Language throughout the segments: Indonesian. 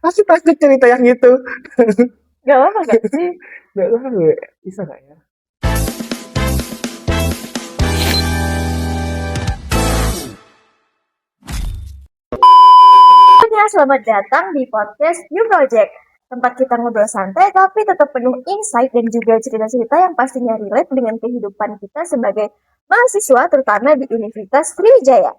Aku takut cerita yang itu. Gak apa-apa gak sih? Nggak tahu, bisa nggak ya? Semuanya, selamat datang di podcast New Project. Tempat kita ngobrol santai tapi tetap penuh insight dan juga cerita-cerita yang pastinya relate dengan kehidupan kita sebagai mahasiswa terutama di Universitas Sriwijaya.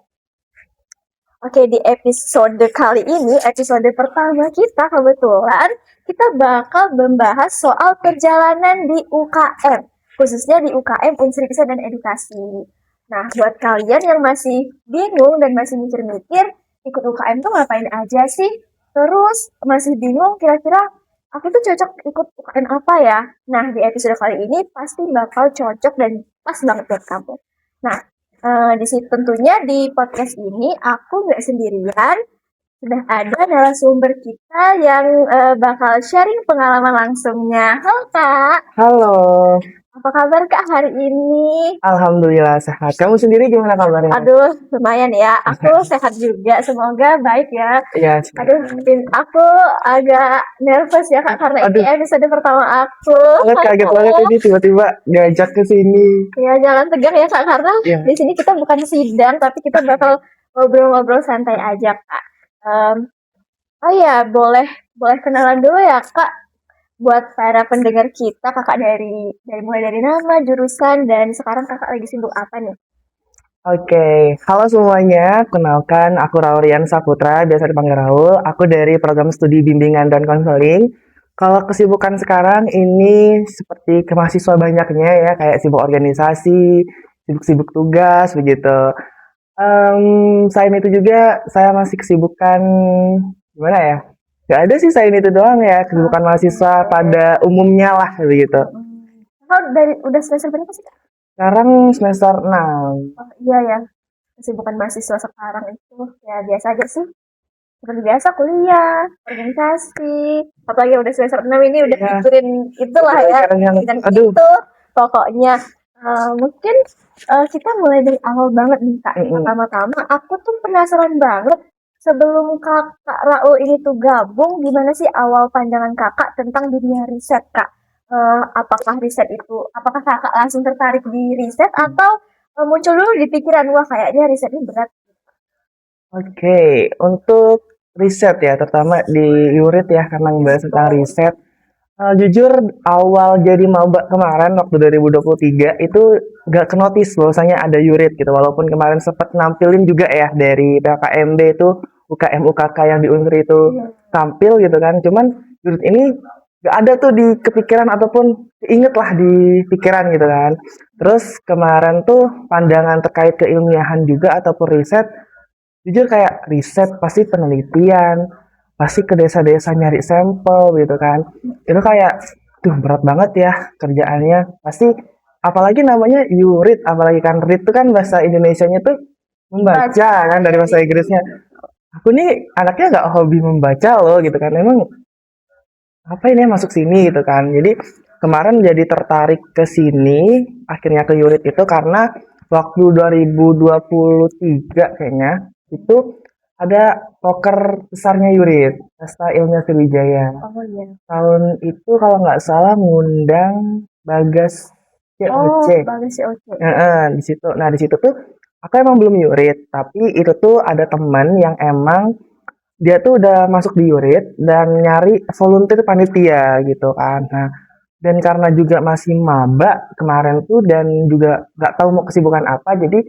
Oke, di episode kali ini, episode pertama kita kebetulan kita bakal membahas soal perjalanan di UKM, khususnya di UKM Unsur Riset dan Edukasi. Nah, buat kalian yang masih bingung dan masih mikir-mikir, ikut UKM tuh ngapain aja sih? Terus masih bingung kira-kira aku tuh cocok ikut UKM apa ya? Nah, di episode kali ini pasti bakal cocok dan pas banget buat kamu. Nah, di situ tentunya di podcast ini aku nggak sendirian, sudah ada narasumber kita yang bakal sharing pengalaman langsungnya. Halo Kak, Halo, apa kabar Kak hari ini? alhamdulillah sehat. Kamu sendiri gimana kabarnya? Aduh, lumayan ya. Aku sehat juga. Semoga baik ya. Iya, Aduh, aku agak nervous ya Kak karena ini aduh, episode pertama aku. banget kaget banget ini tiba-tiba diajak ke sini. Ya jangan tegang ya Kak karena Iya, di sini kita bukan sidang tapi kita bakal ngobrol-ngobrol santai aja Kak. Em, oh ya, boleh boleh kenalan dulu ya Kak buat para pendengar kita Kakak dari mulai dari nama, jurusan dan sekarang Kakak lagi sibuk apa nih? oke. Halo semuanya, kenalkan aku Raurian Saputra, biasa dipanggil Raul. Aku dari program studi bimbingan dan konseling. Kalau kesibukan sekarang ini seperti ke mahasiswa banyaknya ya, kayak sibuk organisasi, sibuk-sibuk tugas begitu. Selain itu juga saya masih kesibukan gimana ya? Gak ada sih selain itu doang ya, kesibukan mahasiswa pada umumnya lah begitu. Kakak dari udah semester berapa sih Kak? Sekarang semester 6. Oh iya ya, kesibukan mahasiswa sekarang itu ya biasa aja sih. Seperti biasa kuliah, organisasi, apalagi udah semester 6 ini udah Ya, mikirin itulah ya, sekarang yang dan aduh. itu pokoknya mungkin kita mulai dari awal banget nih Kak. Pertama-tama aku tuh penasaran banget sebelum Kakak Raul ini tuh gabung, gimana sih awal pandangan Kakak tentang dunia riset Kak? Apakah riset itu, apakah Kakak langsung tertarik di riset atau muncul dulu di pikiran wah kayaknya riset ini berat? Oke, untuk riset ya, terutama di Yurit ya, karena membahas tentang riset. Jujur awal jadi maba kemarin waktu 2023 itu gak kenotis bahwasanya ada Yurit gitu, walaupun kemarin sempat nampilin juga ya dari PKMB itu UKM UKK yang di Unri itu tampil gitu kan, cuman Yurit ini gak ada tuh di kepikiran ataupun inget lah di pikiran gitu kan. Terus kemarin tuh pandangan terkait keilmiahan juga ataupun riset, jujur kayak riset pasti penelitian, pasti ke desa-desa nyari sampel gitu kan. Itu kayak, tuh berat banget ya kerjaannya. Pasti, apalagi namanya yurid, apalagi kan read itu kan bahasa Indonesianya tuh membaca kan dari bahasa Inggrisnya. Aku nih anaknya nggak hobi membaca loh gitu kan. Emang apa ini masuk sini gitu kan. Jadi kemarin jadi tertarik ke sini, akhirnya ke unit itu karena waktu 2023 kayaknya itu ada poker besarnya Yurit, Pesta Ilmiah Sriwijaya. Oh iya. Tahun itu kalau nggak salah ngundang Bagas Oh, COC. bagus sih oke. Di situ. Nah, di situ tuh aku emang belum Yurit, tapi itu tuh ada teman yang emang dia tuh udah masuk di Yurit dan nyari volunteer panitia gitu kan. Nah, dan karena juga masih maba kemarin tuh dan juga nggak tahu mau kesibukan apa, jadi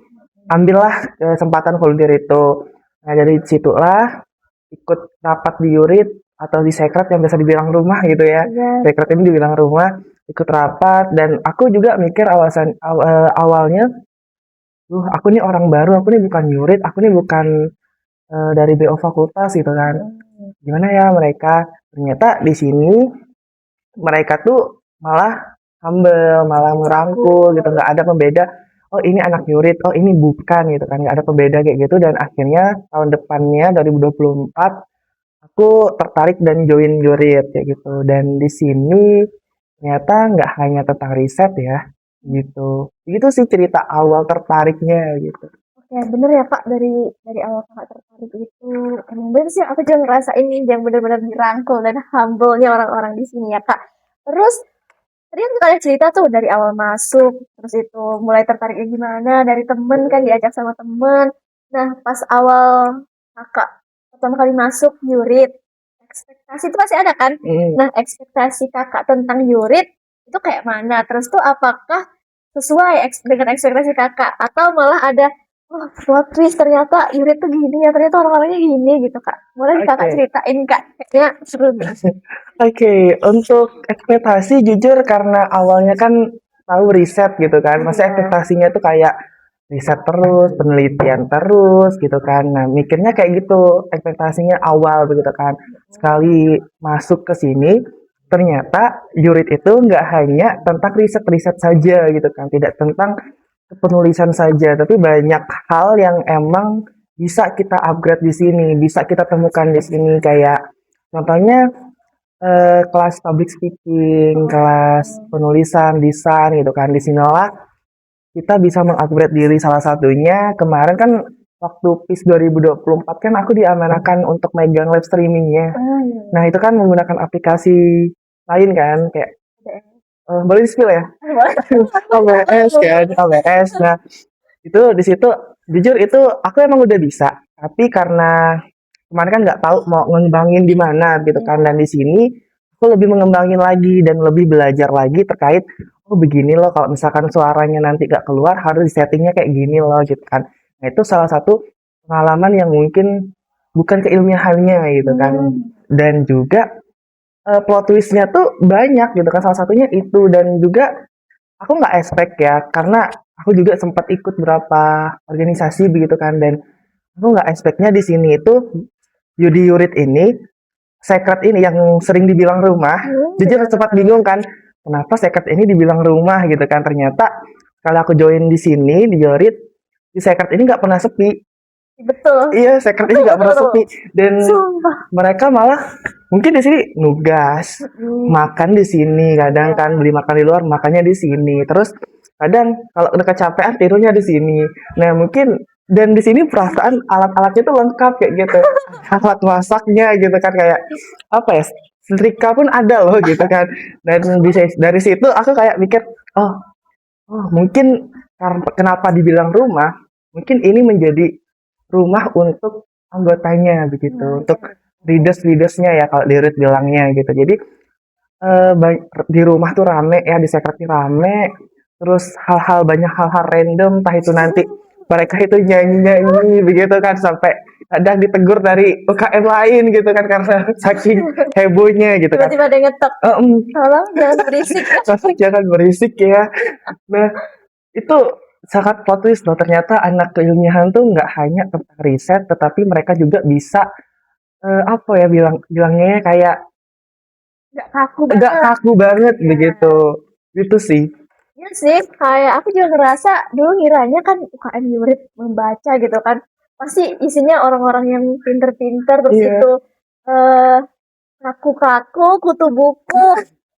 ambillah kesempatan volunteer itu. Nah, dari situlah ikut rapat di Yurit atau di Sekret yang biasa dibilang rumah gitu ya. Sekret ini dibilang rumah, ikut rapat dan aku juga mikir awalnya, aku nih orang baru, aku nih bukan Yurit, aku nih bukan dari BO fakultas gitu kan. Gimana ya mereka? Ternyata di sini mereka tuh malah humble, malah merangkul gitu, nggak ada pembeda. Oh ini anak Yurit, oh ini bukan gitu kan, nggak ada pembeda kayak gitu. Dan akhirnya tahun depannya 2024 aku tertarik dan join Yurit kayak gitu. Dan di sini ternyata nggak hanya tentang riset ya gitu. Itu sih cerita awal tertariknya gitu. Oke, Ya bener ya Kak, dari awal Kakak tertarik itu emang bener sih aku juga ngerasain nih yang bener-bener dirangkul dan humble-nya orang-orang di sini ya Kak. Terus tadi kan Kakak cerita tuh dari awal masuk, terus itu mulai tertariknya gimana dari temen kan diajak sama temen. Nah pas awal Kakak pertama kali masuk Yurit, ekspektasi itu pasti ada kan? Mm. Nah ekspektasi Kakak tentang Yurit itu kayak mana? Terus tuh apakah sesuai dengan ekspektasi Kakak atau malah ada oh, plot twist ternyata Yurit tuh gini ya, ternyata orang-orangnya gini gitu Kak. Boleh Kakak Oke. ceritain Kak? Kayaknya seru nih. Oke, untuk ekspektasi jujur karena awalnya kan tahu riset gitu kan, masa Iya. ekspektasinya tuh kayak riset terus, penelitian terus gitu kan. Nah, mikirnya kayak gitu, ekspektasinya awal begitu kan. Sekali masuk ke sini, ternyata Yurit itu nggak hanya tentang riset-riset saja gitu kan, tidak tentang penulisan saja, tapi banyak hal yang emang bisa kita upgrade di sini, bisa kita temukan di sini kayak contohnya kelas public speaking, kelas penulisan, desain gitu kan. Di sinilah kita bisa mengupgrade diri salah satunya. Kemarin kan waktu PIS 2024 kan aku diamanahkan untuk megang live streamingnya. Oh, iya. Nah itu kan menggunakan aplikasi lain kan, kayak boleh di spill ya? OBS kan, OBS. Nah itu di situ jujur itu aku emang udah bisa, tapi karena kemarin kan nggak tahu mau ngembangin di mana gitu kan, dan di sini aku lebih mengembangin lagi dan lebih belajar lagi terkait oh begini loh kalau misalkan suaranya nanti gak keluar harus settingnya kayak gini loh gitu kan. Nah itu salah satu pengalaman yang mungkin bukan keilmiahannya gitu kan, dan juga plot twistnya tuh banyak gitu kan, salah satunya itu. Dan juga aku nggak expect ya karena aku juga sempat ikut beberapa organisasi begitu kan, dan aku nggak expectnya di sini itu Yudi Yurit ini, Secret ini yang sering dibilang rumah, jujur sempat bingung kan, kenapa Secret ini dibilang rumah gitu kan. Ternyata kalau aku join di sini, di Yurit, di Secret ini nggak pernah sepi. Betul. Iya, Secret ini nggak pernah sepi. Dan Sumpah. mereka malah mungkin di sini nugas, makan di sini, kadang kan beli makan di luar, makannya di sini. Terus kadang kalau udah kecapean tidurnya di sini. Nah mungkin dan di sini perasaan alat-alatnya tuh lengkap kayak gitu, alat masaknya gitu kan, kayak apa ya, setrika pun ada loh gitu kan. Dan bisa dari situ aku kayak mikir oh, oh mungkin kenapa dibilang rumah, mungkin ini menjadi rumah untuk anggotanya begitu, untuk leaders-leadersnya ya kalau di Read bilangnya gitu. Jadi di rumah tuh rame ya, di secretnya rame, terus banyak hal-hal random, entah itu nanti mereka itu nyanyi-nyanyi begitu kan, sampai kadang ditegur dari UKM lain gitu kan karena saking hebohnya gitu kan. Tiba-tiba ada yang ngetok. Tolong jangan berisik. Jangan berisik ya. Nah itu sangat plot twist loh, ternyata anak keilmiahan tuh nggak hanya tentang riset, tetapi mereka juga bisa apa ya bilangnya ya, kayak Nggak kaku nggak banget. kaku banget begitu. Itu sih. Iya sih, kayak aku juga ngerasa dulu ngiranya kan UKM Yurit membaca gitu kan. Pasti isinya orang-orang yang pinter-pinter, terus Iya. itu eh kaku-kaku, kutu buku,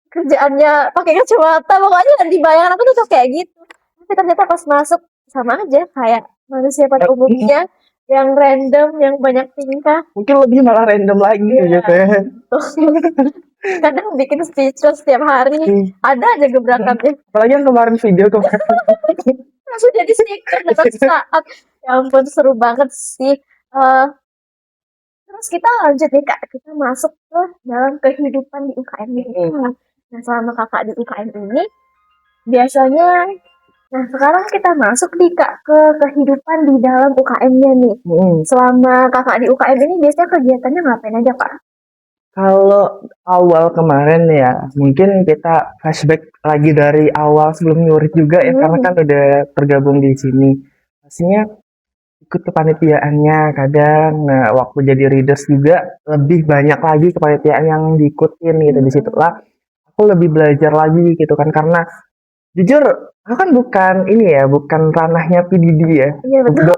kerjaannya pakai kacamata, pokoknya di bayangan aku tuh kayak gitu. Tapi ternyata pas masuk sama aja kayak manusia pada umumnya yang random, yang banyak tingkah. Mungkin lebih malah random lagi gitu ya. Kadang bikin speechless setiap hari. Ada aja gebrakannya. Apalagi yang kemarin video kemarin. Langsung jadi stiker dapat saat. Ya ampun seru banget sih. Terus kita lanjut nih Kak, kita masuk ke dalam kehidupan di UKM ini. Nah selama Kakak di UKM ini, biasanya, nah sekarang kita masuk nih Kak ke kehidupan di dalam UKM-nya nih. Selama Kakak di UKM ini biasanya kegiatannya ngapain aja Kak? Kalau awal kemarin ya, mungkin kita flashback lagi dari awal sebelum nyurit juga ya, karena kan udah tergabung di sini. Pastinya ikut kepanitiaannya kadang. Nah, waktu jadi readers juga lebih banyak lagi kepanitiaan yang diikutin gitu. Disitulah aku lebih belajar lagi gitu kan, karena jujur aku kan bukan ini ya, bukan ranahnya PDD ya. Iya betul.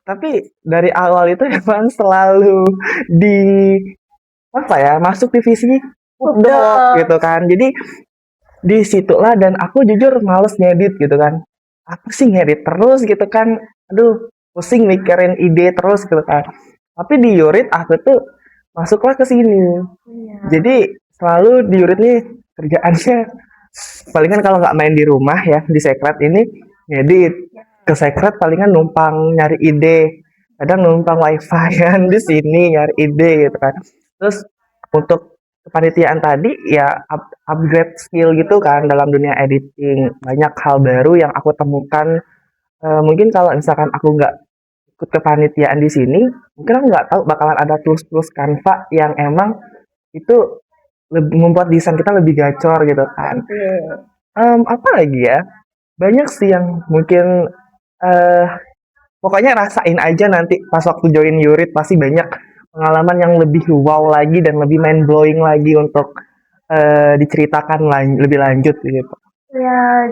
Tapi dari awal itu emang selalu di apa ya, masuk divisi Pupdok gitu kan. Jadi disitulah, dan aku jujur males ngedit gitu kan. Apa sih ngedit terus gitu kan. Aduh, pusing mikirin ide terus gitu kan. Tapi di Yurit aku tuh masuklah ke sini. Iya. Jadi selalu di Yurit nih kerjaannya palingan kalau nggak main di rumah ya di Secret ini ngedit. Ke Secret palingan numpang nyari ide. Kadang numpang wifi kan di sini nyari ide gitu kan. Terus untuk kepanitiaan tadi ya upgrade skill gitu kan dalam dunia editing. Banyak hal baru yang aku temukan. Mungkin kalau misalkan aku nggak ikut kepanitiaan di sini, mungkin aku nggak tahu bakalan ada tools-tools Canva yang emang itu membuat desain kita lebih gacor gitu kan. Oke. Apa lagi ya? Banyak sih yang mungkin eh pokoknya rasain aja nanti pas waktu join Yurit pasti banyak pengalaman yang lebih wow lagi dan lebih mind blowing lagi untuk diceritakan lebih lanjut gitu. Ya,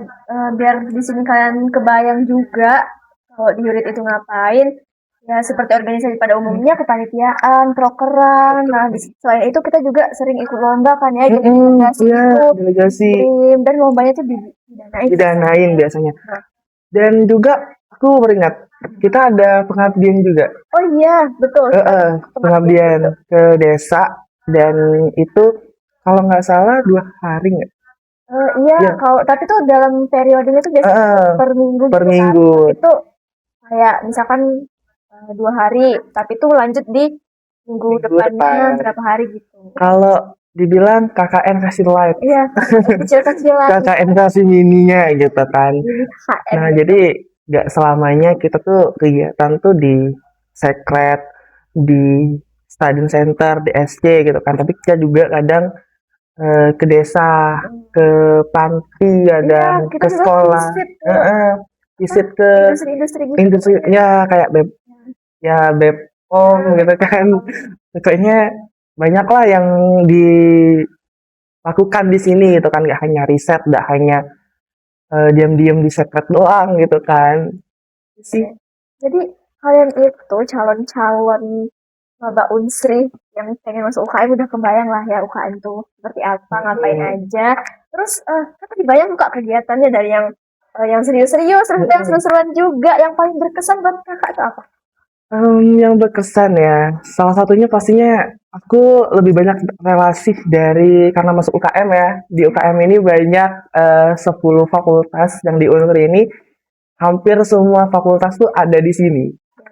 biar di sini kalian kebayang juga kalau di Yurit itu ngapain. Ya, seperti organisasi pada umumnya, kepanitiaan, prokeran. Nah, selain itu kita juga sering ikut lomba kan ya, jadi delegasi Iya, itu, delegasi tim, dan lombanya itu didanain. didanain biasanya. Nah, Dan juga aku beringat kita ada pengabdian juga. oh iya, betul. Pengabdian ke desa dan itu kalau nggak salah 2 hari nggak? Iya, Iya. kalau tapi tuh dalam periodenya tuh biasanya per minggu Per gitu kan. minggu. Itu kayak misalkan 2 hari, tapi tuh lanjut di minggu depannya berapa hari gitu. Kalau dibilang KKN kasih light, Iya, kecil-kecilan. KKN kasih mininya gitu kan. Jadi HM Nah, gitu. jadi nggak selamanya kita tuh kegiatan tuh di Secret, di Stadium Center, di SC gitu kan. Tapi kita juga kadang ke desa, ke panti, kadang kita ke juga sekolah, visit ke industri-industri gitu. industri, ya kayak Bepom gitu kan. Pokoknya banyak lah yang dilakukan di sini gitu kan, nggak hanya riset, nggak hanya diam-diam di Secret doang gitu kan. Sih. Jadi kalian itu calon-calon maba unsri yang pengen masuk UKM udah kebayang lah ya UKM tuh seperti apa, ngapain aja. Terus kan tadi banyak buka kegiatannya dari yang serius-serius, terus yang seru-seruan juga. Yang paling berkesan buat kakak itu apa? Yang berkesan ya, salah satunya pastinya aku lebih banyak relasi dari karena masuk UKM ya. Di UKM ini banyak 10 fakultas yang di Unri ini hampir semua fakultas tuh ada di sini.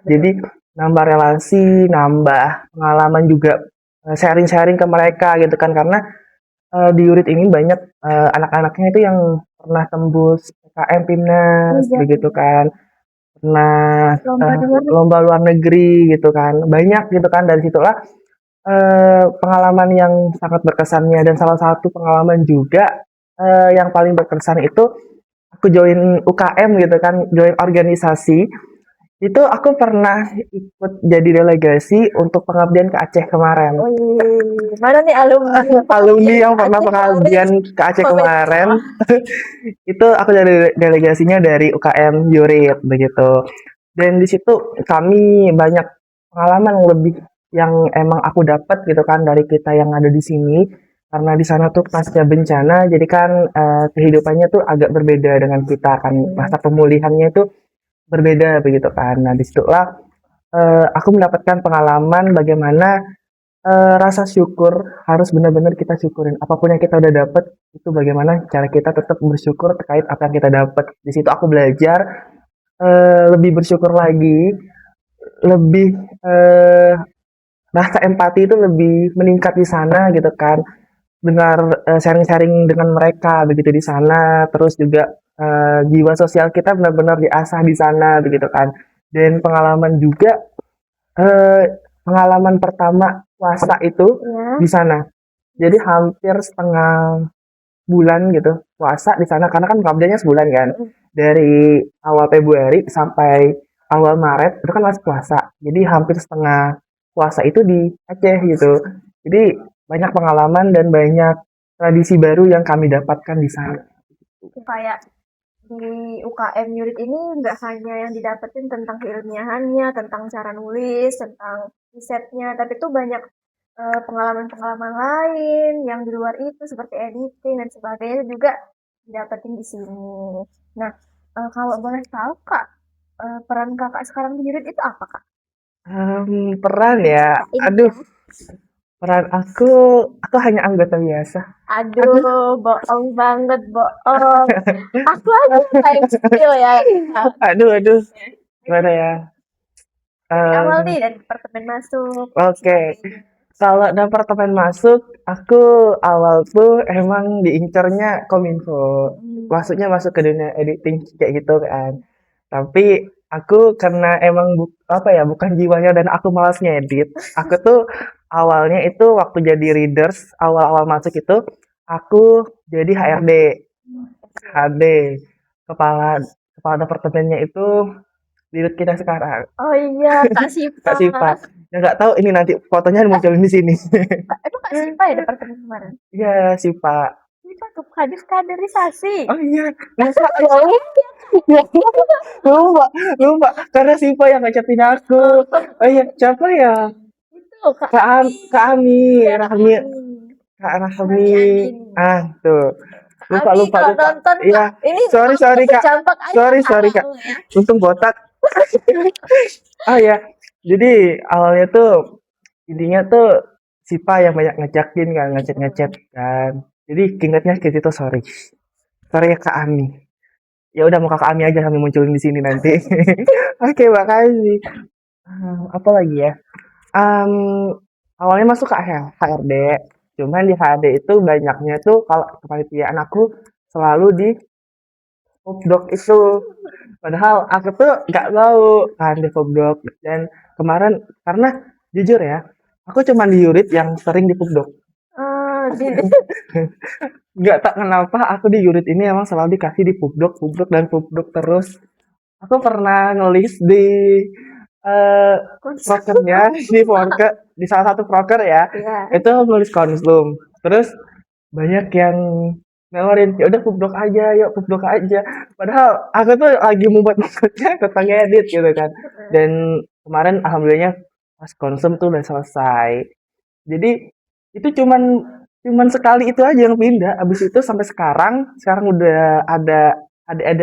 Jadi nambah relasi, nambah pengalaman juga sharing-sharing ke mereka gitu kan karena di Urit ini banyak anak-anaknya itu yang pernah tembus PKM Pimnas begitu kan. Pernah lomba luar negeri gitu kan. Banyak gitu kan dari situlah pengalaman yang sangat berkesannya dan salah satu pengalaman juga yang paling berkesan itu aku join UKM gitu kan, join organisasi. Itu aku pernah ikut jadi delegasi untuk pengabdian ke Aceh kemarin. Mana nih alumni? Alumni yang pernah pengabdian ke Aceh kemarin. Itu aku jadi delegasinya dari UKM Yurit begitu. Dan di situ kami banyak pengalaman lebih yang emang aku dapat gitu kan dari kita yang ada di sini karena di sana tuh pasca bencana jadi kan kehidupannya tuh agak berbeda dengan kita kan masa pemulihannya itu berbeda begitu kan. Nah disitulah aku mendapatkan pengalaman bagaimana rasa syukur harus benar-benar kita syukurin apapun yang kita udah dapat itu bagaimana cara kita tetap bersyukur terkait apa yang kita dapat. Di situ aku belajar lebih bersyukur lagi, lebih rasa empati itu lebih meningkat di sana gitu kan. Dengar sharing-sharing dengan mereka begitu di sana, terus juga jiwa sosial kita benar-benar diasah di sana begitu kan. Dan pengalaman juga eh, pengalaman pertama puasa itu di sana. Jadi hampir setengah bulan gitu puasa di sana karena kan pengabdiannya sebulan kan. Dari awal Februari sampai awal Maret itu kan masih puasa. Jadi hampir setengah puasa itu di Aceh gitu. Jadi banyak pengalaman dan banyak tradisi baru yang kami dapatkan di sana. Kayak di UKM Yurit ini nggak hanya yang didapetin tentang keilmiahannya, tentang cara nulis, tentang risetnya, tapi tuh banyak pengalaman-pengalaman lain yang di luar itu seperti editing dan sebagainya juga didapetin di sini. Nah, kalau boleh tahu Kak, peran kakak sekarang di Yurit itu apa kak? Peran ya, Ini aduh, ya. peran aku hanya anggota biasa. Aduh, Aduh, bohong banget, bohong. Aku aja paling spill ya. aduh, gimana ya? Dari awal Em, nih, dari departemen masuk dan oke, sebagainya. kalau departemen masuk, aku awal tuh emang diincarnya Kominfo. Mm-mm. Maksudnya masuk ke dunia editing kayak gitu kan. Tapi aku karena emang apa ya, bukan jiwanya dan aku malas ngedit. Aku tuh awalnya itu waktu jadi readers, awal-awal masuk itu aku jadi HRD. Oke. HD, kepala kepala departemennya itu dirut kita sekarang, Oh iya, Kak Kak Sipa. Sipa. Ya nggak tahu ini nanti fotonya munculin di sini. Emang Kak Sipa ya departemen kemarin? Iya, Sipa. Sipa tuh kaderisasi. Oh iya, lupa ya Allah. lupa, lupa. Karena Sipa yang ngajakin aku. Oh iya, siapa ya? Itu Kak Ami. Kak Ami, Iya, Kak Rahmi, Ami. Kak Ami Rahmi. Andin. Ah, tuh. Kak Lupa, Ami lupa, kalau lupa. nonton Iya, Kak, ini sorry aku Kak. campak aja Kak Sorry Kak. mau ya. Untung botak. Oh ya, jadi awalnya tuh intinya tuh Sipa yang banyak ngejakin kan, ngechat-ngechat kan. Jadi ingatnya ke situ sorry. Sorry ya Kak Ami. Ya udah mau Kak Ami aja kami munculin di sini nanti. Oke, makasih. Apa lagi ya? Em, awalnya masuk ke HRD. Cuman di HRD itu banyaknya tuh kalau kepanitiaan aku selalu di Popdog itu. Padahal aku tuh nggak tahu kan di Popdog. Dan kemarin karena jujur ya, aku cuma di Yurit yang sering di Popdog. Di Nggak tak kenapa aku di Yurit ini emang selalu dikasih di Popdog dan Popdog terus. Aku pernah ngelis di eh prokernya di proker di salah satu proker ya. ya. Itu nulis konsum. Terus banyak yang nawarin ya udah Popdog aja, yuk Popdog aja. Padahal aku tuh lagi mumet-mumetnya tentang edit gitu kan. Dan kemarin alhamdulillahnya pas konsum tuh udah selesai. Jadi itu cuman sekali itu aja yang pindah. Abis itu sampai sekarang udah ada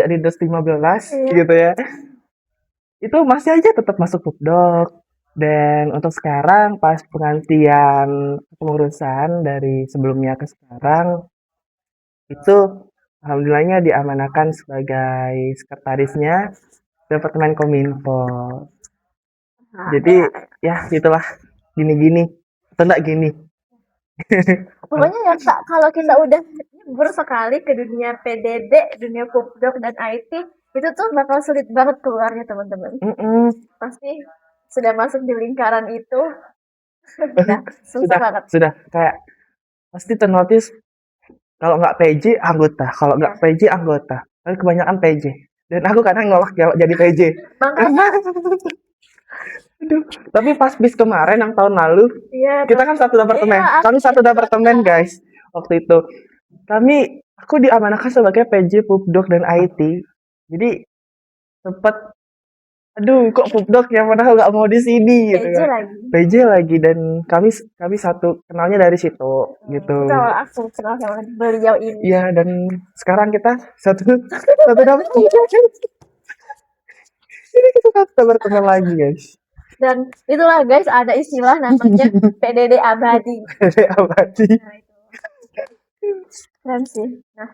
Readers 15 Iya. gitu ya. Itu masih aja tetap masuk Pupdok. Dan untuk sekarang pas penggantian pengurusan dari sebelumnya ke sekarang itu alhamdulillahnya diamanahkan sebagai sekretarisnya Departemen Kominfo. Jadi ya gitulah gini-gini atau enggak gini. Pokoknya ya Kak, kalau kita udah nyebur sekali ke dunia PDD, dunia Pupdok dan IT, itu tuh bakal sulit banget keluarnya teman-teman. Mm-mm. Pasti sudah masuk di lingkaran itu, udah susah sudah banget. sudah kayak pasti ternotis kalau nggak PJ anggota, kalau nggak PJ anggota. Tapi kebanyakan PJ. Dan aku kadang nolak kalau jadi PJ. Makanya, Aduh. Tapi pas bis kemarin yang tahun lalu, iya, kita kan satu departemen. iya, Kami satu departemen guys. Waktu itu. Aku diamanahkan sebagai PJ, Pupdok, dan IT. Jadi sempet, aduh kok Pupdok ya padahal nggak mau di sini gitu PJ kan. lagi. PJ lagi dan kami satu kenalnya dari situ gitu. Itu awal aku kenal sama beliau ini. Iya dan sekarang kita satu satu departemen. Jadi kita satu departemen lagi guys. Dan itulah guys, ada istilah namanya PDD abadi. Dari abadi. Nah, itu keren sih. Nah,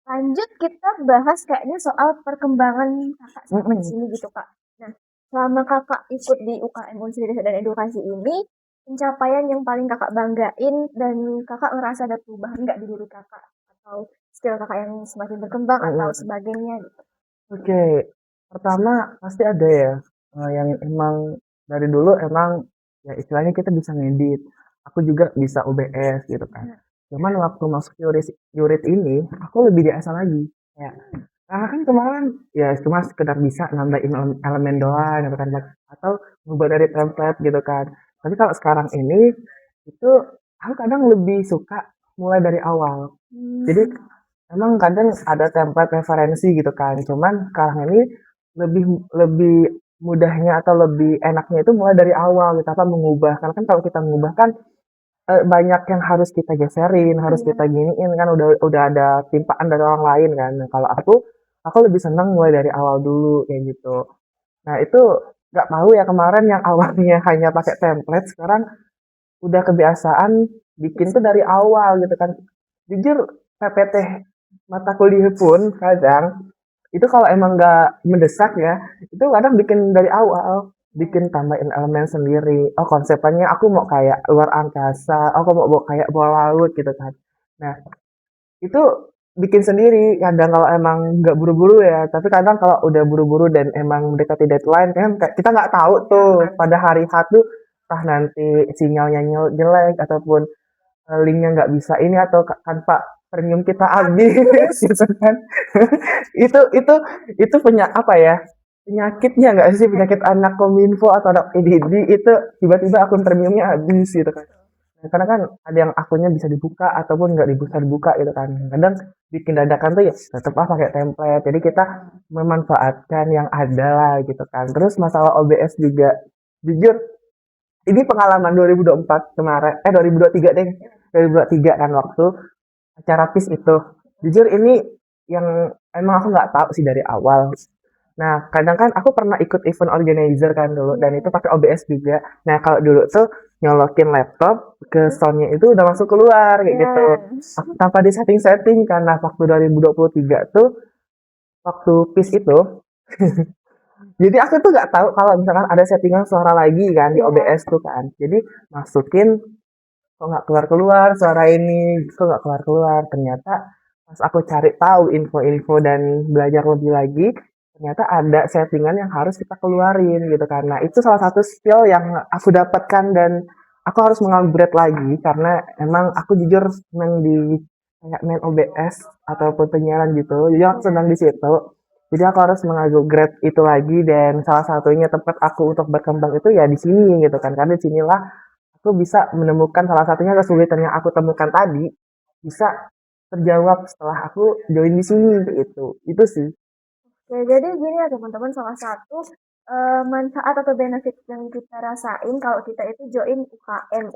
lanjut kita bahas kayaknya soal perkembangan kakak sampai sini gitu kak. Nah, selama kakak ikut di UKM Unsur Desa dan Edukasi ini, pencapaian yang paling kakak banggain dan kakak ngerasa ada perubahan nggak di diri kakak atau skill kakak yang semakin berkembang atau sebagainya gitu. Oke, pertama pasti ada ya yang emang dari dulu emang ya istilahnya kita bisa ngedit. Aku juga bisa OBS gitu kan. Cuman waktu masuk Yurit ini, aku lebih biasa lagi. Ya, karena kan kemarin ya cuma sekedar bisa nambahin elemen doang gitu kan. Atau ngubah dari template gitu kan. Tapi kalau sekarang ini, itu aku kadang lebih suka mulai dari awal. Jadi emang kadang ada template referensi gitu kan. Cuman sekarang ini lebih lebih mudahnya atau lebih enaknya itu mulai dari awal gitu apa mengubah. Karena kan kalau kita mengubah kan banyak yang harus kita geserin, harus kita giniin kan udah ada timpaan dari orang lain kan. Nah, kalau aku aku lebih senang mulai dari awal dulu kayak gitu. Nah itu nggak tahu ya kemarin yang awalnya hanya pakai template sekarang udah kebiasaan bikin tuh dari awal gitu kan. Jujur PPT mata kuliah pun kadang itu kalau emang nggak mendesak ya, itu kadang bikin dari awal, bikin tambahin elemen sendiri. Oh konsepnya aku mau kayak luar angkasa, aku mau kayak bola laut gitu kan. Nah itu bikin sendiri kadang kalau emang nggak buru-buru ya, tapi kadang kalau udah buru-buru dan emang mendekati deadline kan kita nggak tahu tuh pada hari H tuh entah nanti sinyalnya jelek ataupun linknya nggak bisa ini atau tanpa premium kita habis gitu kan. Itu itu punya apa ya, penyakitnya nggak sih, penyakit anak kominfo atau anak PDD itu tiba-tiba akun premiumnya habis gitu kan. Nah, karena kan ada yang akunnya bisa dibuka ataupun nggak bisa dibuka gitu kan. Kadang bikin dadakan tuh ya tetap pakai template. Jadi kita memanfaatkan yang ada lah gitu kan. Terus masalah OBS juga, jujur ini pengalaman 2024 kemarin, 2023 deh. 2023 kan waktu acara PIS itu. Jujur ini yang emang aku nggak tahu sih dari awal. Nah, kadang kan aku pernah ikut event organizer kan dulu dan itu pakai OBS juga. Nah, kalau dulu tuh nyolokin laptop ke soundnya itu udah masuk keluar kayak gitu. Tanpa di setting-setting karena waktu 2023 tuh waktu PIS itu jadi aku tuh nggak tahu kalau misalkan ada settingan suara lagi kan di OBS tuh kan. Jadi masukin kok nggak keluar-keluar suara ini, kok nggak keluar-keluar. Ternyata pas aku cari tahu info-info dan belajar lebih lagi, ternyata ada settingan yang harus kita keluarin gitu kan. Nah itu salah satu skill yang aku dapatkan dan aku harus mengupgrade lagi karena emang aku jujur senang di kayak main OBS ataupun penyiaran gitu. Jadi aku senang di situ. Jadi aku harus mengupgrade itu lagi dan salah satunya tempat aku untuk berkembang itu ya di sini gitu kan. Karena di sinilah aku bisa menemukan salah satunya kesulitan yang aku temukan tadi bisa terjawab setelah aku join di sini gitu. Itu sih. Ya, jadi gini ya teman-teman, salah satu manfaat atau benefit yang kita rasain kalau kita itu join UKM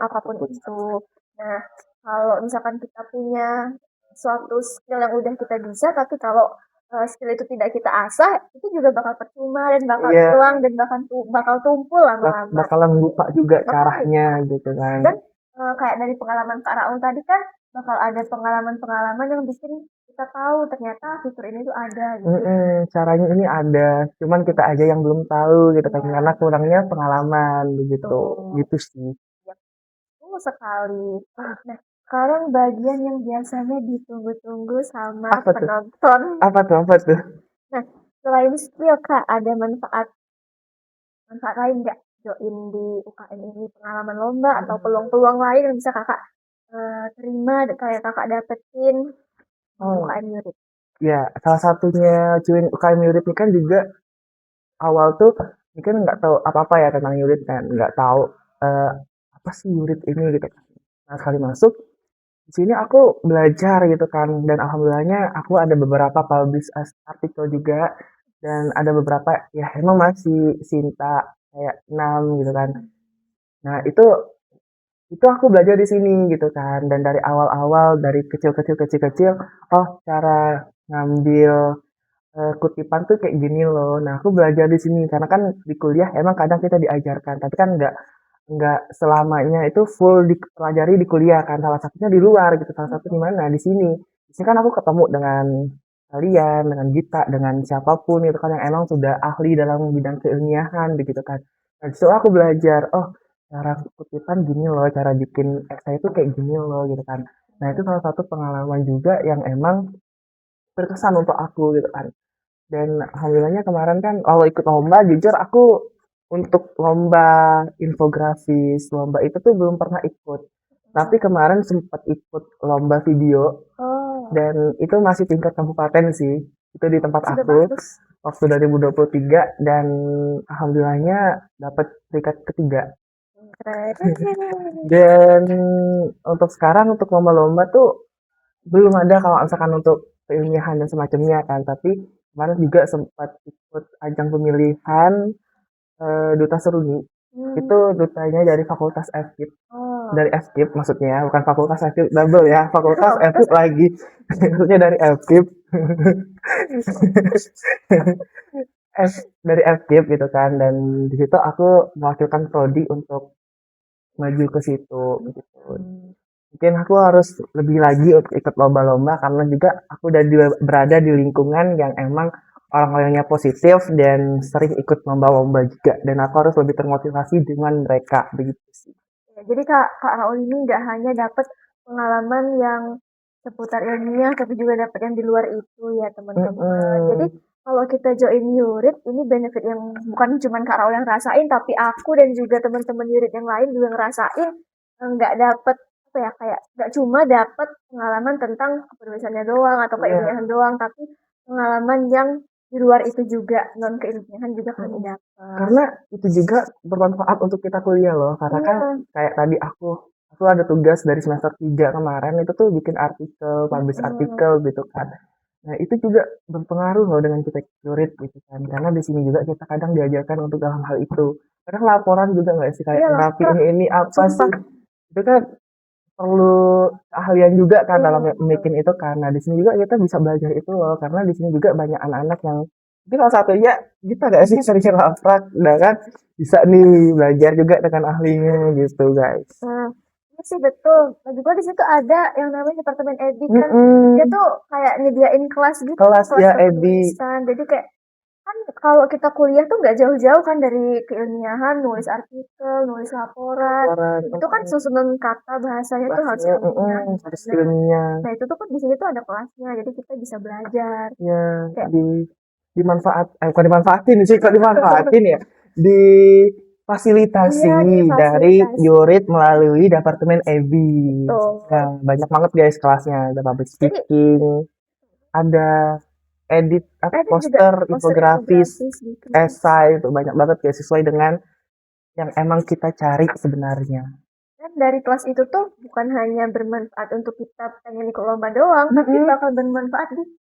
apapun itu. Nah, kalau misalkan kita punya suatu skill yang udah kita bisa, tapi kalau skill itu tidak kita asah, itu juga bakal percuma dan bakal Iya, hilang dan bakal tumpul lama-lama. bakalan lupa juga Makanya, caranya gitu kan. dan kayak dari pengalaman Kak Raung tadi kan bakal ada pengalaman-pengalaman yang bikin kita tahu ternyata fitur ini tuh ada gitu. Caranya ini ada, cuman kita aja yang belum tahu gitu kan karena kurangnya pengalaman begitu. Tuh. Gitu sih. Ya, betul sekali. Nah, sekarang bagian yang biasanya ditunggu-tunggu sama Apa tuh? penonton. Apa tuh? Apa tuh? Nah, selain skill Kak, ada manfaat lain nggak join di UKM ini, pengalaman lomba atau peluang-peluang lain yang bisa Kakak terima, kayak Kakak dapetin di Oh, UKM Yurit? ya salah satunya join UKM Yurit ini kan juga awal tuh mungkin nggak tahu apa-apa ya tentang Yurit kan, nggak tahu eh, apa sih Yurit ini gitu kan. Nah, sekali masuk di sini aku belajar gitu kan dan alhamdulillahnya aku ada beberapa publish artikel juga dan ada beberapa ya emang masih Sinta kayak 6 gitu kan. Nah, itu aku belajar di sini gitu kan dan dari awal-awal dari kecil-kecil kecil-kecil oh cara ngambil kutipan tuh kayak gini loh. Nah, aku belajar di sini karena kan di kuliah emang kadang kita diajarkan, tapi kan nggak selamanya itu full dipelajari di kuliah kan. Salah satunya di luar gitu. Salah satu di mana? Di sini. Di sini kan aku ketemu dengan kalian, dengan Gita, dengan siapapun itu kan yang emang sudah ahli dalam bidang keilmiahan begitu kan. Nah, disitu aku belajar, oh cara kutipan gini loh, cara bikin esai itu kayak gini loh gitu kan. Nah, itu salah satu pengalaman juga yang emang berkesan untuk aku gitu kan. Dan alhamdulillahnya kemarin kan kalau ikut lomba, jujur aku untuk lomba infografis, lomba itu tuh belum pernah ikut. Tapi kemarin sempat ikut lomba video Oh, dan itu masih tingkat kabupaten sih. Itu di tempat sudah aku bagus. waktu 2023 dan alhamdulillahnya dapat peringkat ketiga. Keren. Dan untuk sekarang untuk lomba-lomba tuh belum ada kalau misalkan untuk keilmiahan dan semacamnya kan, tapi kemarin juga sempat ikut ajang pemilihan duta seruni. Itu dutanya dari Fakultas FKIP. Oh, dari FKIP maksudnya, bukan fakultas FKIP double ya, fakultas FKIP lagi. Maksudnya dari FKIP. Dari FKIP gitu kan, dan di situ aku mewakilkan prodi untuk maju ke situ gitu. Mungkin aku harus lebih lagi untuk ikut lomba-lomba karena juga aku udah berada di lingkungan yang emang orang-orangnya positif dan sering ikut lomba-lomba juga, dan aku harus lebih termotivasi dengan mereka begitu sih. Ya, jadi Kak Raul ini nggak hanya dapat pengalaman yang seputar ilmiah, tapi juga dapat yang di luar itu ya teman-teman. Jadi kalau kita join Yurit, ini benefit yang bukan cuma Kak Raul yang rasain, tapi aku dan juga teman-teman Yurit yang lain juga ngerasain nggak dapat apa ya, kayak nggak cuma dapat pengalaman tentang kepenulisannya doang atau keilmiahan doang, tapi pengalaman yang di luar itu juga, non keilmiahan juga kami dapat. Karena itu juga bermanfaat untuk kita kuliah loh, karena kan kayak tadi aku ada tugas dari semester 3 kemarin itu tuh bikin artikel, publish artikel gitu kan. Nah, itu juga berpengaruh loh dengan kita Yurit gitu kan. Karena di sini juga kita kadang diajarkan untuk dalam hal itu. Kadang laporan juga nggak sih, kayak ngerapiin ini apa sih? Itu kan perlu keahlian juga kan dalam bikin itu, karena di sini juga kita bisa belajar itu loh, karena di sini juga banyak anak-anak yang mungkin salah satunya kita gak sih sering laprak, udah kan bisa nih belajar juga dengan ahlinya gitu guys. Iya sih betul. Lagi pula di situ ada yang namanya departemen edik kan. Dia tuh kayak nyediain kelas gitu. Kelas ya edik. Jadi kayak kan kalau kita kuliah tuh nggak jauh-jauh kan dari keilmiahan, nulis artikel, nulis laporan. Itu kan susunan kata bahasanya tuh harus ilmiah. Nah itu tuh kan di sini tuh ada kelasnya, jadi kita bisa belajar. Ya, bukan dimanfaatin sih, kok dimanfaatin ya. Difasilitasi dari Yurit melalui departemen EBI. Nah, banyak banget guys kelasnya, ada public speaking, ada edit poster, infografis, esai, itu banyak banget guys, sesuai dengan yang emang kita cari sebenarnya. Dan dari kelas itu tuh bukan hanya bermanfaat untuk kita pengen ikut lomba doang, tapi bakal bermanfaat di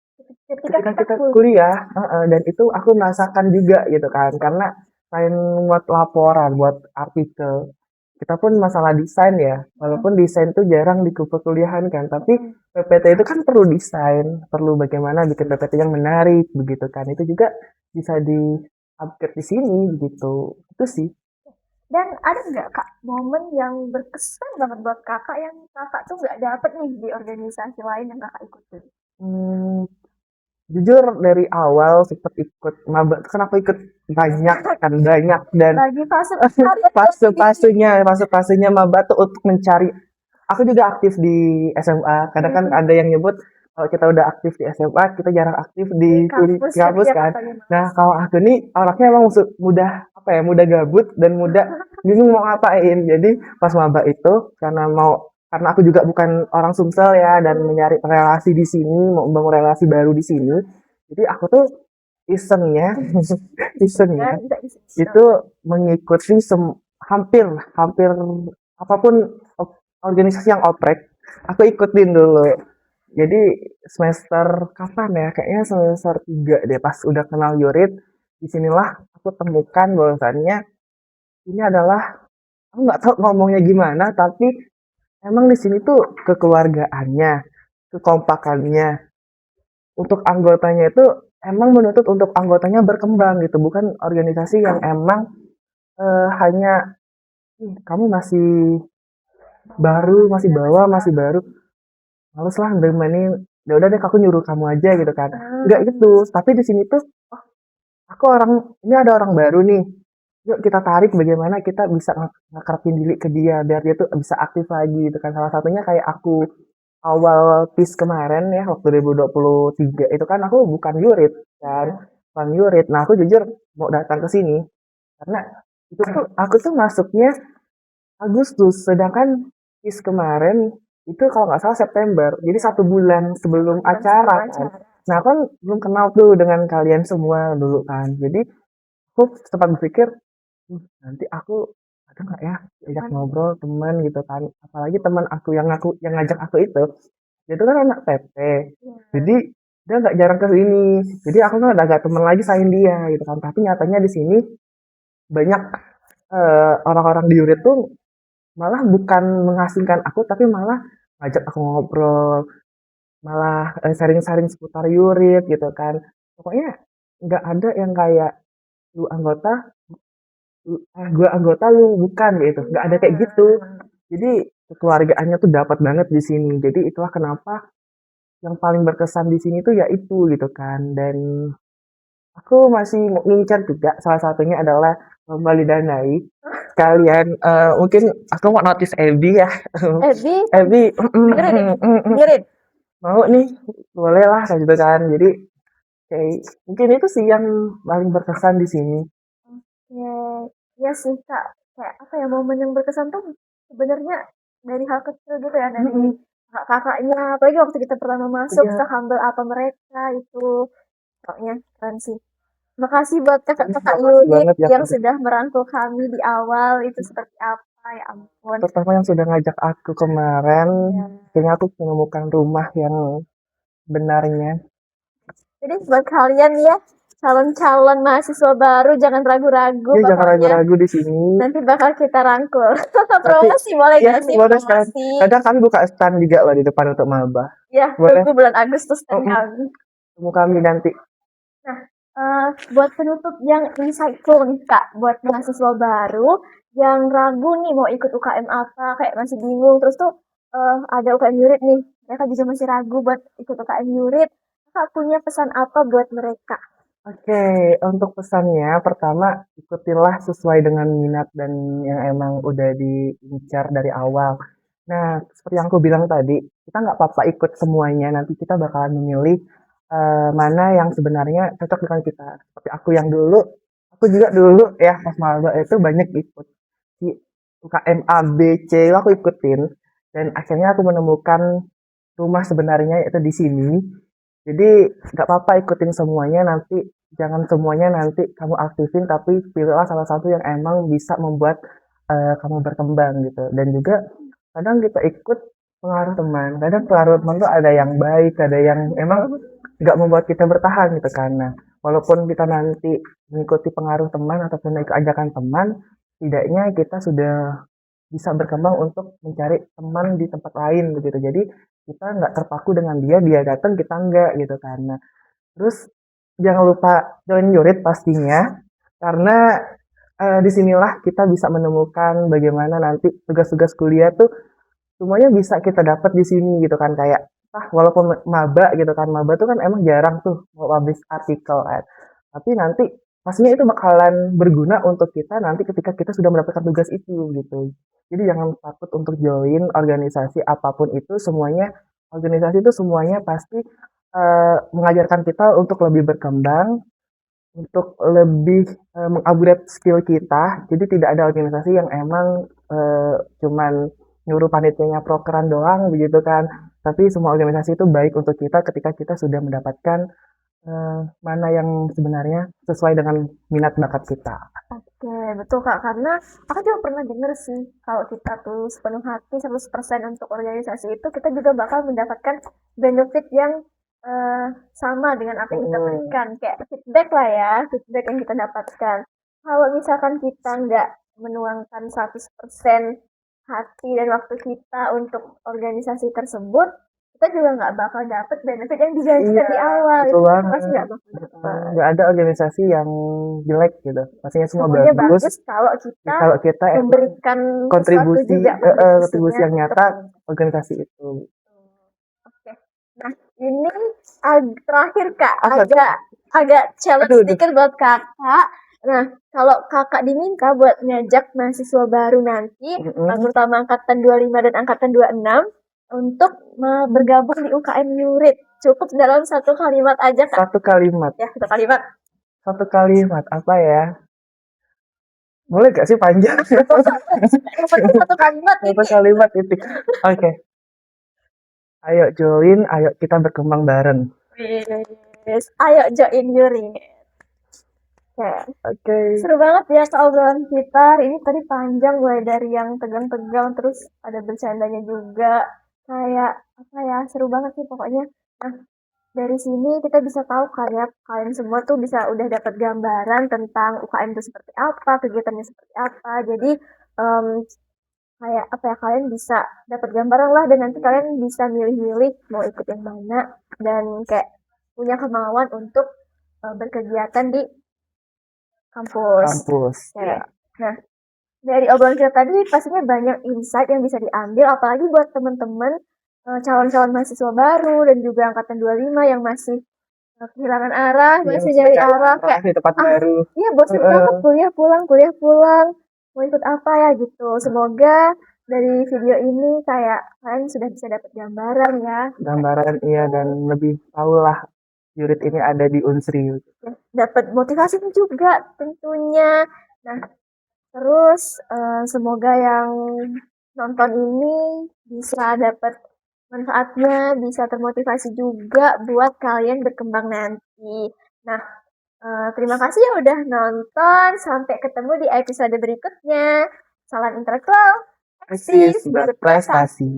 ketika kita kuliah. Dan itu aku merasakan juga gitu kan, karena selain buat laporan, buat artikel, kita pun masalah desain ya, walaupun desain tuh jarang di perkuliahan kan, tapi PPT itu kan perlu desain, perlu bagaimana bikin PPT yang menarik begitu kan, itu juga bisa di upgrade di sini gitu, itu sih. Dan ada nggak Kak momen yang berkesan banget buat Kakak yang Kakak tuh nggak dapet nih di organisasi lain yang Kakak ikutin? Jujur dari awal sempat ikut maba, kan aku ikut banyak dan lagi fase-fasenya maba tuh untuk mencari. Aku juga aktif di SMA, kadang kan ada yang nyebut kalau kita udah aktif di SMA kita jarang aktif di kampus kan. Nah, kalau aku nih orangnya emang mudah gabut dan mudah bingung mau ngapain. Jadi pas maba itu karena aku juga bukan orang Sumsel ya, dan mencari relasi di sini, mau membangun relasi baru di sini. Jadi aku tuh isengnya itu mengikuti hampir apapun organisasi yang oprek, aku ikutin dulu. Jadi semester kapan ya? Kayaknya semester 3 deh, pas udah kenal Yurit, disinilah aku temukan bahwasannya ini adalah, aku nggak tahu ngomongnya gimana, tapi emang di sini tuh kekeluargaannya, kekompakannya, untuk anggotanya itu emang menuntut untuk anggotanya berkembang gitu, bukan organisasi yang emang hanya kamu masih baru, males lah mainin, ya udah deh aku nyuruh kamu aja gitu kan. Enggak gitu, tapi di sini tuh ini ada orang baru nih, yuk kita tarik bagaimana kita bisa ngekerapin diri ke dia biar dia tuh bisa aktif lagi gitu kan. Salah satunya kayak aku awal PIS kemarin ya, waktu 2023 itu kan aku bukan Yurit kan, nah aku jujur mau datang ke sini karena itu tuh aku tuh masuknya Agustus, sedangkan PIS kemarin itu kalau nggak salah September, jadi 1 bulan sebelum acara kan. Nah, aku kan belum kenal tuh dengan kalian semua dulu kan, jadi aku sempat berpikir, nanti aku ada nggak ya ajak ngobrol teman gitu kan, apalagi teman aku yang ngajak aku itu, dia itu kan anak PP, jadi dia nggak jarang ke sini, jadi aku kan udah gak temen lagi selain dia gitu kan. Tapi nyatanya di sini banyak orang-orang di Yurit tuh malah bukan mengasingkan aku, tapi malah ngajak aku ngobrol, malah sharing-sharing seputar Yurit gitu kan. Pokoknya nggak ada yang kayak lu anggota, gue anggota lu bukan gitu, nggak ada kayak gitu. Jadi kekeluargaannya tuh dapat banget di sini. Jadi itulah kenapa yang paling berkesan di sini tuh ya itu gitu kan. Dan aku masih ngincar juga, salah satunya adalah lomba Lidanai. Sekalian mungkin aku mau notice Ebi ya. Ebi, Ebi dengerin, dengerin. mau nih, boleh lah kayak gitu kan. Jadi kayak mungkin itu sih yang paling berkesan di sini. Ya, ya sih Kak, kayak apa ya, momen yang berkesan tuh sebenarnya dari hal kecil gitu ya, dari kakak-kakaknya, apalagi waktu kita pertama masuk, Iya, se-humble apa mereka itu, pokoknya keren sih. Makasih buat kakak-kakak makasih Yunit banget ya yang sudah merangkul kami di awal, itu seperti apa, ya ampun. terutama yang sudah ngajak aku kemarin. Ya. Kayaknya aku menemukan rumah yang benarnya. Jadi buat kalian ya, calon-calon mahasiswa baru, jangan ragu-ragu Iya, jangan pokoknya. ragu-ragu di sini. Nanti bakal kita rangkul. Nanti, Promosi boleh ya gak sih boleh sekalian. promosi? Kadang kami buka stand juga loh di depan untuk maba. Ya, Boleh, tunggu bulan Agustus dan mm-mm, kami. temu kami nanti. Nah, buat penutup yang insightful nih Kak, buat mahasiswa baru yang ragu nih mau ikut UKM apa, kayak masih bingung, terus tuh ada UKM Yurit nih, mereka juga masih ragu buat ikut UKM Yurit. Kak punya pesan apa buat mereka? Oke, untuk pesannya, pertama ikutilah sesuai dengan minat dan yang emang udah diincar dari awal. Nah, seperti yang aku bilang tadi, kita nggak apa-apa ikut semuanya. Nanti kita bakalan memilih mana yang sebenarnya cocok dengan kita. Seperti aku yang dulu, aku juga dulu ya pas maba itu banyak ikut di UKM A, B, C, aku ikutin. Dan akhirnya aku menemukan rumah sebenarnya yaitu di sini. Jadi nggak apa-apa ikutin semuanya, nanti jangan semuanya nanti kamu aktifin, tapi pilihlah salah satu yang emang bisa membuat kamu berkembang gitu. Dan juga kadang kita ikut pengaruh teman, kadang pengaruh teman tuh ada yang baik, ada yang emang nggak membuat kita bertahan gitu karena walaupun kita nanti mengikuti pengaruh teman ataupun ikut ajakan teman, tidaknya kita sudah bisa berkembang untuk mencari teman di tempat lain begitu. Jadi kita nggak terpaku dengan dia, dia datang kita enggak gitu karena. Terus jangan lupa join Yurit pastinya karena disinilah kita bisa menemukan bagaimana nanti tugas-tugas kuliah tuh semuanya bisa kita dapat di sini gitu kan kayak walaupun maba gitu kan maba tuh kan emang jarang tuh mau publish artikel kan tapi nanti pastinya itu bakalan berguna untuk kita nanti ketika kita sudah mendapatkan tugas itu gitu jadi jangan takut untuk join organisasi apapun itu semuanya organisasi itu semuanya pasti mengajarkan kita untuk lebih berkembang untuk lebih mengupgrade skill kita. Jadi tidak ada organisasi yang emang cuman nyuruh panitianya prokeran doang begitu kan. Tapi semua organisasi itu baik untuk kita ketika kita sudah mendapatkan mana yang sebenarnya sesuai dengan minat bakat kita. Oke, betul Kak. Karena aku juga pernah denger sih, kalau kita tuh sepenuh hati 100% untuk organisasi itu, kita juga bakal mendapatkan benefit yang eh, sama dengan apa yang kita berikan. Kayak feedback lah ya, feedback yang kita dapatkan. Kalau misalkan kita nggak menuangkan 100% hati dan waktu kita untuk organisasi tersebut, kita juga nggak bakal dapet benefit yang dijanjikan Iya, di awal. betul Itu kita banget. pasti nggak bakal dapet. Nggak ada organisasi yang jelek gitu. Pastinya semua Semuanya bagus. bagus kalau Ya, kita kalau kita memberikan sesuatu kontribusi juga kontribusi kontribusinya yang untuk nyata organisasi. organisasi itu. Oke. Nah, ini terakhir Kak, Apa? agak challenge Aduh, aduh. sedikit buat Kakak. Nah, kalau Kakak diminta buat ngajak mahasiswa baru nanti, terutama angkatan 25 dan angkatan 26 untuk bergabung di UKM Yurit. Cukup dalam satu kalimat aja Kak. Satu kalimat. Ya, satu kalimat. Satu kalimat apa ya? Boleh gak sih panjang? Yang penting satu kalimat Satu titik. kalimat titik. Oke. Ayo join, ayo kita berkembang bareng. Yes. Ayo join Yurit. Oke. Oke. Seru banget ya Kak obrolan kita. Hari ini tadi panjang mulai dari yang tegang-tegang terus ada bercandanya juga. Kayak apa ya, seru banget sih pokoknya. Nah, dari sini kita bisa tahu kayak kalian semua tuh bisa udah dapat gambaran tentang UKM itu seperti apa, kegiatannya seperti apa. Jadi em, kayak apa ya, kalian bisa dapat gambaran lah dan nanti kalian bisa milih-milih mau ikut yang mana dan kayak punya kemauan untuk berkegiatan di kampus. Kampus. Kayak, nah, dari obrolan kita tadi pastinya banyak insight yang bisa diambil apalagi buat teman-teman calon-calon mahasiswa baru dan juga angkatan 25 yang masih kehilangan arah, Iya, masih nyari cari arah kayak di tempat baru. iya bosan banget kuliah pulang, mau ikut apa ya gitu. Semoga dari video ini kayak kalian sudah bisa dapat gambaran ya, Gambaran iya dan lebih tahu lah Yurit ini ada di Unsri. dapat motivasi juga tentunya. Nah, terus semoga yang nonton ini bisa dapat manfaatnya, bisa termotivasi juga buat kalian berkembang nanti. Nah, terima kasih ya udah nonton. Sampai ketemu di episode berikutnya. Salam intelektual, eksis Eksis berprestasi.